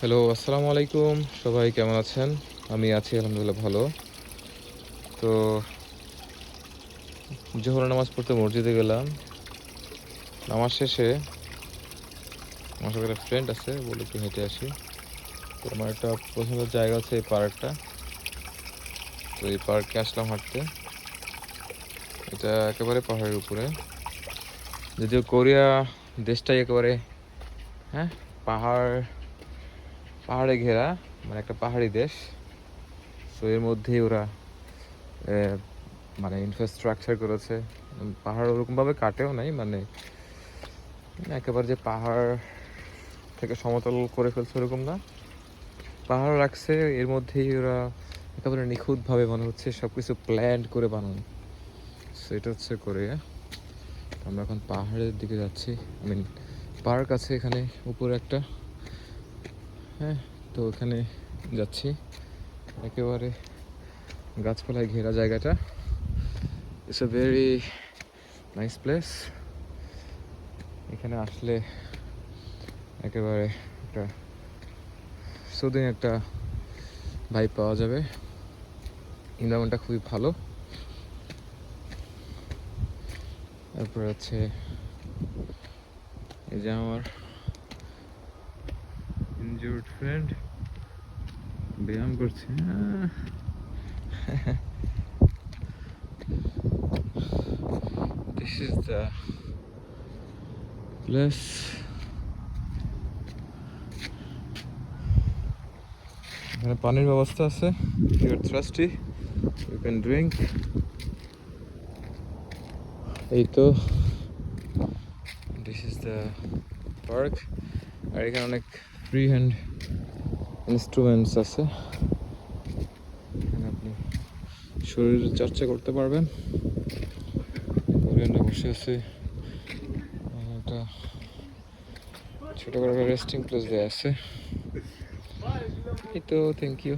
Hello, আসসালামু আলাইকুম। সবাই কেমন আছেন? আমি আছি আলহামদুলিল্লাহ ভালো। তো জোহর নামাজ পড়তে মসজিদে গেলাম। নামাজ শেষে আমার সাথে একটা ফ্রেন্ড আছে, বলে একটু হেঁটে আসি। তো আমার একটা পছন্দের জায়গা হচ্ছে এই পার্কটা। তো এই পার্কে আসলাম হাঁটতে। এটা একেবারে পাহাড়ের উপরে। যদিও কোরিয়া দেশটাই একেবারে হ্যাঁ পাহাড় পাহাড়ে ঘেরা, মানে একটা পাহাড়ি দেশ। তো এর মধ্যেই ওরা মানে ইনফ্রাস্ট্রাকচার করেছে। পাহাড় ওরকমভাবে কাটেও নাই, মানে একেবারে যে পাহাড় থেকে সমতল করে ফেলছে ওরকম না, পাহাড় রাখছে এর মধ্যেই ওরা একেবারে নিখুঁতভাবে মনে হচ্ছে সব কিছু প্ল্যান করে বানানো। সেটা হচ্ছে কোরিয়া। আমরা এখন পাহাড়ের দিকে যাচ্ছি, পার্ক আছে এখানে উপরে একটা। হ্যাঁ, তো ওখানে যাচ্ছি। একেবারে গাছপালায় ঘেরা জায়গাটা। It's a very nice place. এখানে আসলে একেবারে একটা সুদিন একটা ভাইব পাওয়া যাবে। এনভায়রনমেন্টটা খুবই ভালো। তারপর হচ্ছে এই যে আমার ইনজিউরড ফ্রেন্ড ব্যায়াম করছে। This is the place. এখানে পানির ব্যবস্থা আছে। You are thirsty, you can drink. এই তো দিস ইজ দ্য পার্ক। আর এখানে অনেক ফ্রি হ্যান্ড ইনস্ট্রুমেন্টস আছে। এখানে আপনি শরীর চর্চা করতে পারবেন। কোরিয়ানরা বসে আছে, একটা ছোট করে একটা রেস্টিং প্লেস দেওয়া আছে। এই তো, থ্যাংক ইউ।